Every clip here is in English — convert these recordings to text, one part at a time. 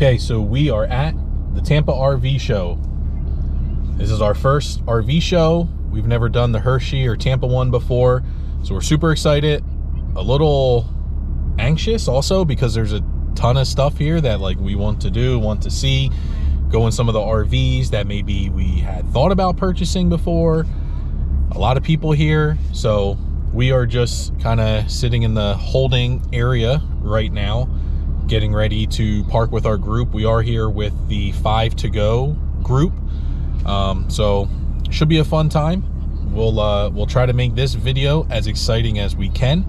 Okay, so we are at the Tampa RV show. This is our first RV show. We've never done the Hershey or Tampa one before, so we're super excited. A little anxious also because there's a ton of stuff here that like we want to see. Go in some of the RVs that maybe we had thought about purchasing before. A lot of people here, so we are just kind of sitting in the holding area right now, getting ready to park with our group. We are here with the 5 to go group, so should be a fun time. We'll try to make this video as exciting as we can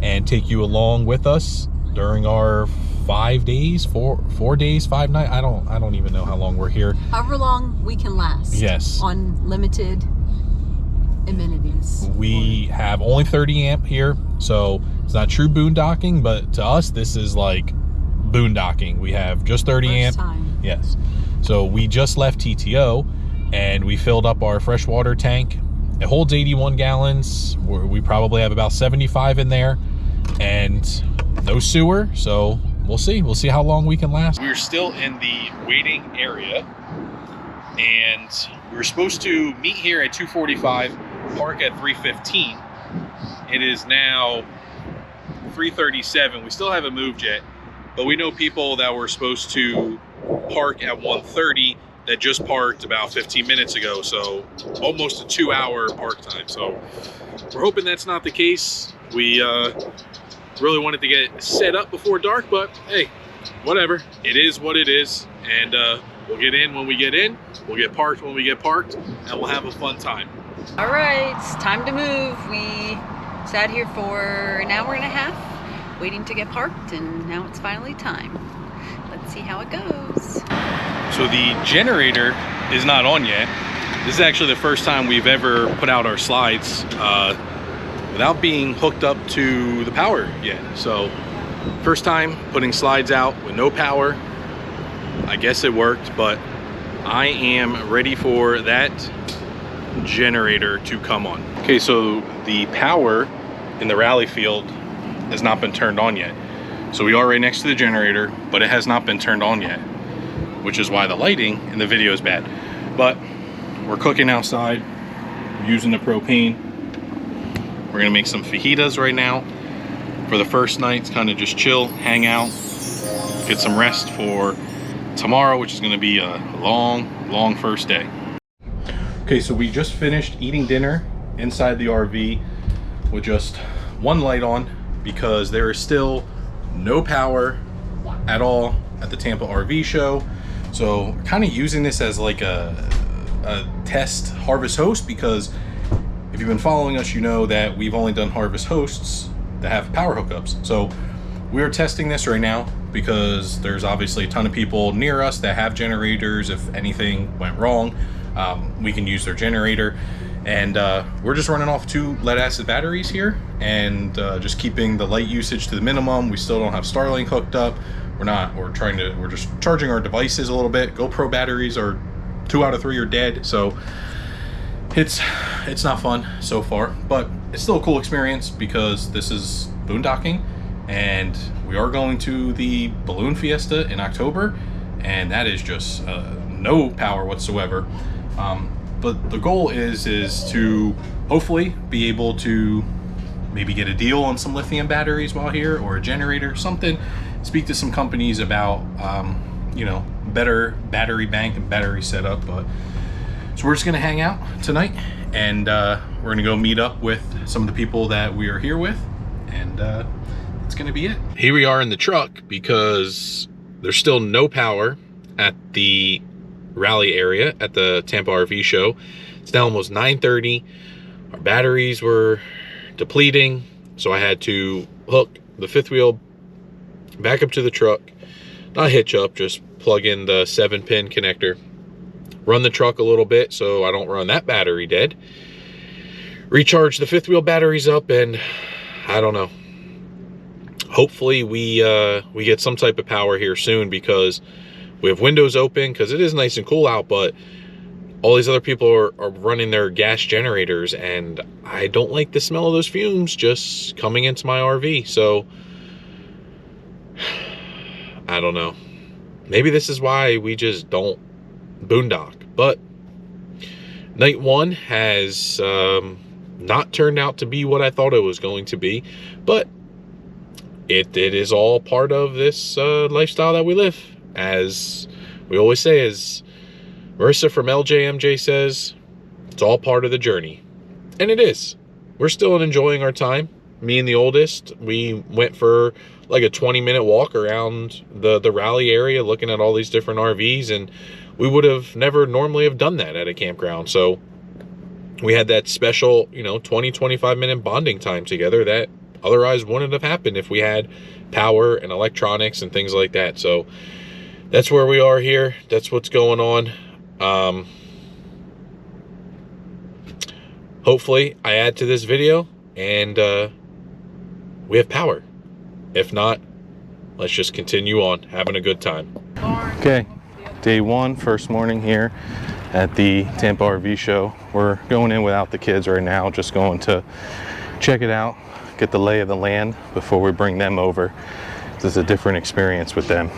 and take you along with us during our 5 days, 4 days, 5 nights. I don't even know how long we're here. However long we can last. Yes. On limited amenities. We have only 30 amp here, so it's not true boondocking, but to us this is like boondocking. We have just 30 amp. Time. Yes. So we just left TTO and we filled up our freshwater tank. It holds 81 gallons. We probably have about 75 in there and no sewer, so we'll see how long we can last. We're still in the waiting area and we were supposed to meet here at 2:45, park at 3:15. It is now 3:37. We still haven't moved yet, but we know people that were supposed to park at 1:30 that just parked about 15 minutes ago, so almost a 2-hour park time. So we're hoping that's not the case. We really wanted to get set up before dark, but hey, whatever. It is what it is, and we'll get in when we get in, we'll get parked when we get parked, and we'll have a fun time. All right, it's time to move. We sat here for an hour and a half waiting to get parked, and now it's finally time. Let's see how it goes. So the generator is not on yet. This is actually the first time we've ever put out our slides without being hooked up to the power yet. So first time putting slides out with no power. I guess it worked, but I am ready for that generator to come on. Okay, so the power in the rally field has not been turned on yet. So we are right next to the generator, but it has not been turned on yet, which is why the lighting in the video is bad. But we're cooking outside, using the propane. We're gonna make some fajitas right now for the first night. Kind of just chill, hang out, get some rest for tomorrow, which is gonna be a long first day. Okay, so we just finished eating dinner inside the RV with just one light on because there is still no power at all at the Tampa RV show. So kind of using this as like a test harvest host, because if you've been following us, you know that we've only done harvest hosts that have power hookups. So we're testing this right now because there's obviously a ton of people near us that have generators. If anything went wrong, we can use their generator. And we're just running off 2 lead acid batteries here and just keeping the light usage to the minimum. We still don't have Starlink hooked up. We're just charging our devices a little bit. GoPro batteries are 2 out of 3 are dead. So it's not fun so far, but it's still a cool experience because this is boondocking and we are going to the balloon fiesta in October, and that is just no power whatsoever. But the goal is to hopefully be able to maybe get a deal on some lithium batteries while here, or a generator, something. Speak to some companies about you know, better battery bank and battery setup. But so we're just gonna hang out tonight, and we're gonna go meet up with some of the people that we are here with, and it's gonna be it. Here we are in the truck because there's still no power at the rally area at the Tampa RV show. It's now almost 9:30. Our batteries were depleting, so I had to hook the 5th wheel back up to the truck, not hitch up, just plug in the 7-pin connector, run the truck a little bit so I don't run that battery dead, recharge the 5th wheel batteries up, and I don't know, hopefully we get some type of power here soon, because we have windows open because it is nice and cool out, but all these other people are running their gas generators, and I don't like the smell of those fumes just coming into my RV. So I don't know. maybe this is why we just don't boondock. But night one has not turned out to be what I thought it was going to be, but it is all part of this lifestyle that we live. As we always say, as Marissa from LJMJ says, it's all part of the journey. And it is. We're still enjoying our time. Me and the oldest, we went for like a 20-minute walk around the rally area, looking at all these different RVs, and we would have never normally have done that at a campground. So we had that special, 20-25 minute bonding time together that otherwise wouldn't have happened if we had power and electronics and things like that. So that's where we are here. That's what's going on. Hopefully I add to this video and we have power. If not, let's just continue on having a good time. Okay, day one, first morning here at the Tampa RV show. We're going in without the kids right now, just going to check it out, get the lay of the land before we bring them over. This is a different experience with them.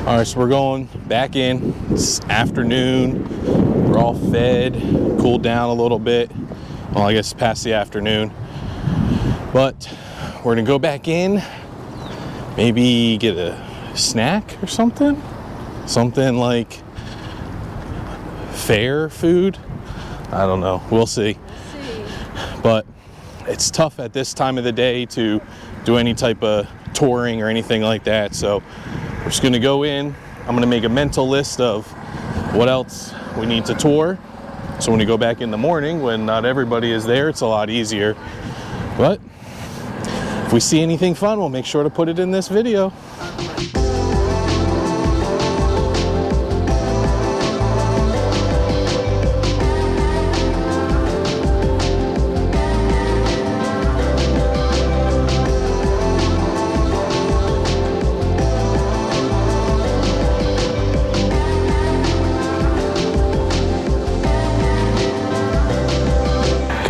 All right, so we're going back in. It's afternoon. We're all fed, cooled down a little bit. Well, I guess past the afternoon. But we're gonna go back in, maybe get a snack or something. Something like fair food. I don't know, we'll see. But it's tough at this time of the day to do any type of touring or anything like that. So we're just gonna go in. I'm gonna make a mental list of what else we need to tour. So when we go back in the morning, when not everybody is there, it's a lot easier. But if we see anything fun, we'll make sure to put it in this video.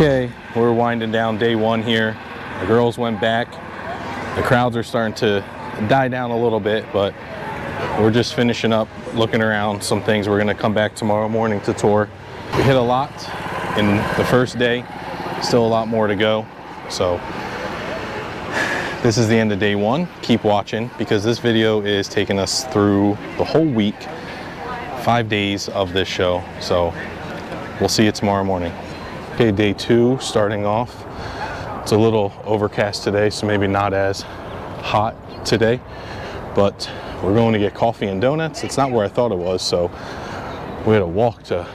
Okay, we're winding down day one here. The girls went back. The crowds are starting to die down a little bit, but we're just finishing up, looking around some things. We're gonna come back tomorrow morning to tour. We hit a lot in the first day, still a lot more to go. So this is the end of day one. Keep watching because this video is taking us through the whole week, 5 days of this show. So we'll see you tomorrow morning. Okay, day two starting off. It's a little overcast today, so maybe not as hot today, but we're going to get coffee and donuts. It's not where I thought it was, so we had to walk to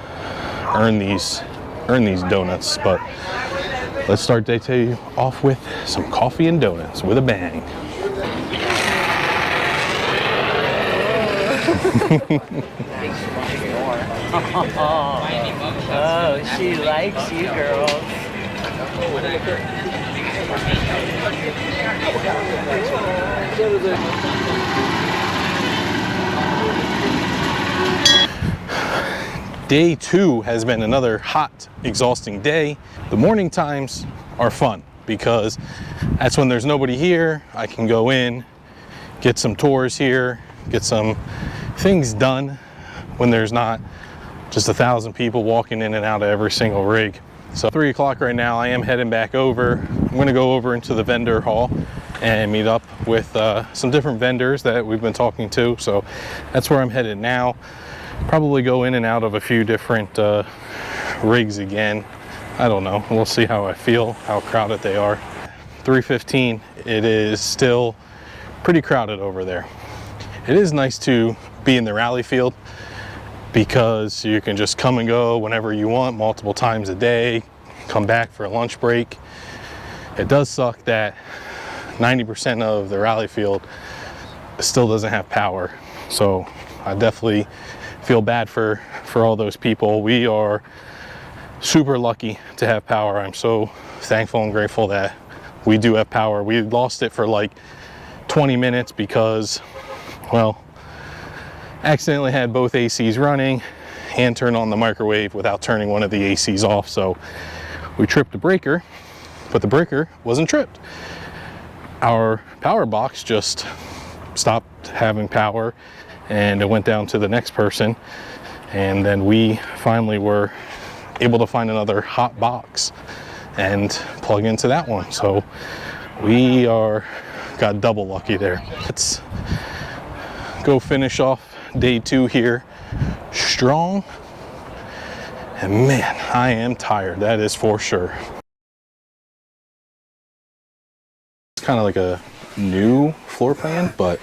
earn these donuts. But let's start day two off with some coffee and donuts with a bang. Oh, she likes you, girls. Day two has been another hot, exhausting day. The morning times are fun because that's when there's nobody here. I can go in, get some tours here, get some things done when there's not just 1,000 people walking in and out of every single rig. So 3 o'clock right now, I am heading back over. I'm gonna go over into the vendor hall and meet up with some different vendors that we've been talking to. So that's where I'm headed now. Probably go in and out of a few different rigs again. I don't know, we'll see how I feel, how crowded they are. 3:15, it is still pretty crowded over there. It is nice to be in the rally field because you can just come and go whenever you want, multiple times a day, come back for a lunch break. It does suck that 90% of the rally field still doesn't have power. So I definitely feel bad for all those people. We are super lucky to have power. I'm so thankful and grateful that we do have power. We lost it for like 20 minutes because, well, accidentally had both ACs running and turned on the microwave without turning one of the ACs off. So we tripped the breaker, but the breaker wasn't tripped. Our power box just stopped having power and it went down to the next person. And then we finally were able to find another hot box and plug into that one. So we got double lucky there. Let's go finish off day 2 here strong. And man, I am tired, that is for sure. It's kind of like a new floor plan, but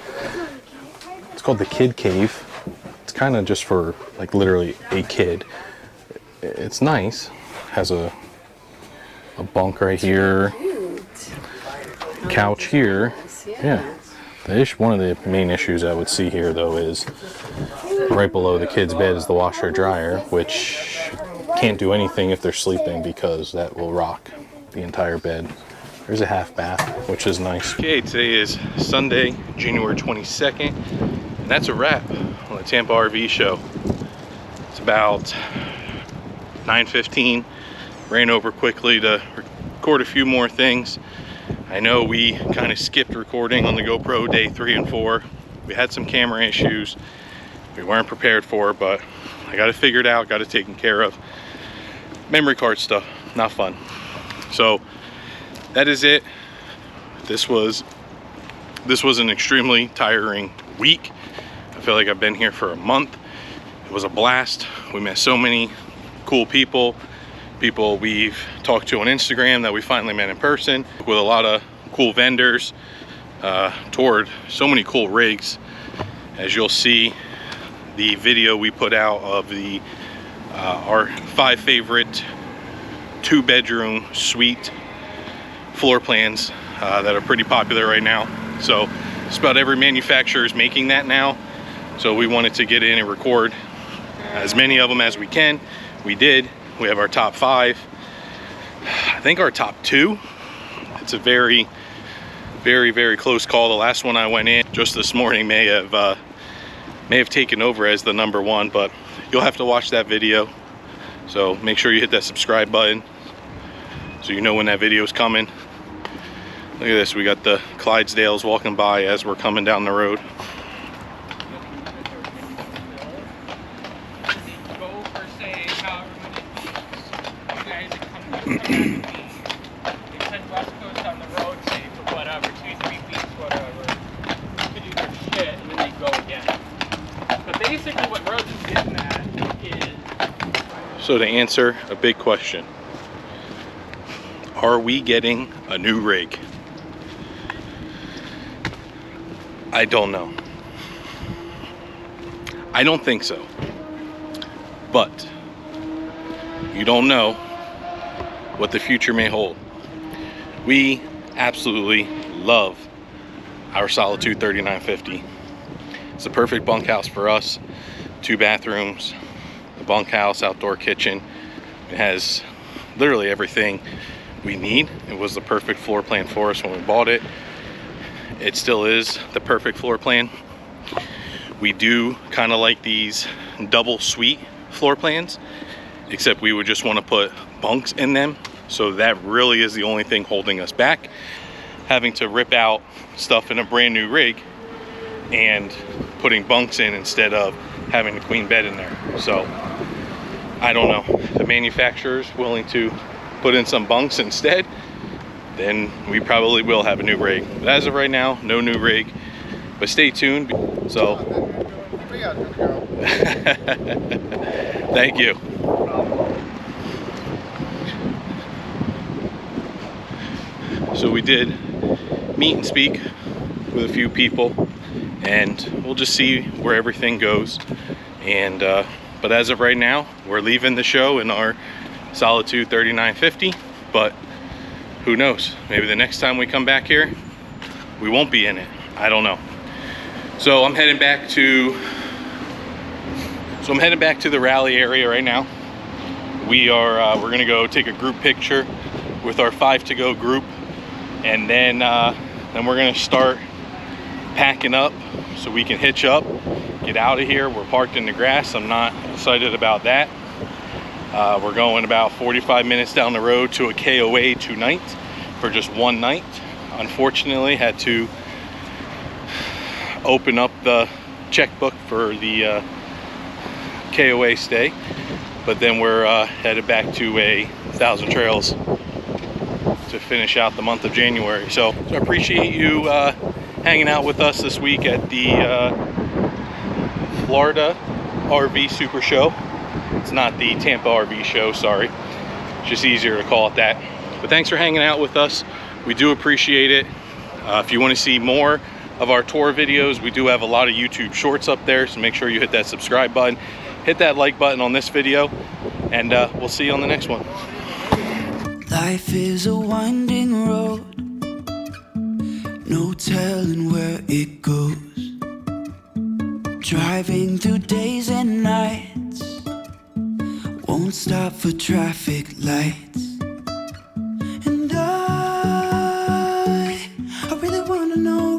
it's called the Kid Cave. It's kind of just for like literally a kid. It's nice. Has a bunk right here, couch here. Yeah. One of the main issues I would see here though is right below the kid's bed is the washer dryer, which can't do anything if they're sleeping because that will rock the entire bed. There's a half bath, which is nice. Okay, today is Sunday, January 22nd, and that's a wrap on the Tampa RV show. It's about 9:15. Ran over quickly to record a few more things. I know we kind of skipped recording on the GoPro day 3 and 4. We had some camera issues we weren't prepared for, but I got it figured out, got it taken care of. Memory card stuff, not fun. So that is it. This was an extremely tiring week. I feel like I've been here for a month. It was a blast. We met so many cool people we've talked to on Instagram that we finally met in person, with a lot of cool vendors, toured so many cool rigs. As you'll see, the video we put out of our 5 favorite 2-bedroom suite floor plans that are pretty popular right now. So just about every manufacturer is making that now. So we wanted to get in and record as many of them as we can. We did. We have our top 5. I think our top 2. It's a very, very, very close call. The last one I went in just this morning may have taken over as the number 1, but you'll have to watch that video. So make sure you hit that subscribe button so you know when that video is coming. Look at this, we got the Clydesdales walking by as we're coming down the road. So to answer a big question, are we getting a new rig? I don't know. I don't think so. But you don't know what the future may hold. We absolutely love our Solitude 3950. It's the perfect bunkhouse for us. 2 bathrooms, a bunkhouse, outdoor kitchen. It has literally everything we need. It was the perfect floor plan for us when we bought it. It still is the perfect floor plan. We do kind of like these double suite floor plans, except we would just want to put bunks in them. So that really is the only thing holding us back, having to rip out stuff in a brand new rig and putting bunks in instead of having a queen bed in there. So I don't know, the manufacturer's willing to put in some bunks instead, then we probably will have a new rig. But as of right now, no new rig, but stay tuned. So thank you. So we did meet and speak with a few people, and we'll just see where everything goes. And but as of right now, we're leaving the show in our Solitude 3950, but who knows, maybe the next time we come back here we won't be in it. I don't know. So I'm heading back to the rally area right now. We're gonna go take a group picture with our 5 to go group, and then we're gonna start packing up so we can hitch up get out of here. We're parked in the grass. I'm not excited about that. We're going about 45 minutes down the road to a KOA tonight for just one night. Unfortunately, had to open up the checkbook for the KOA stay, but then we're headed back to a 1,000 Trails to finish out the month of January. So I appreciate you hanging out with us this week at the Florida RV Supershow. It's not the Tampa RV show, sorry. It's just easier to call it that. But thanks for hanging out with us. We do appreciate it. If you want to see more of our tour videos, we do have a lot of YouTube shorts up there, so make sure you hit that subscribe button, hit that like button on this video, and we'll see you on the next one. Life is a winding road, no telling where it goes. Driving through days and nights, won't stop for traffic lights. And I really wanna know.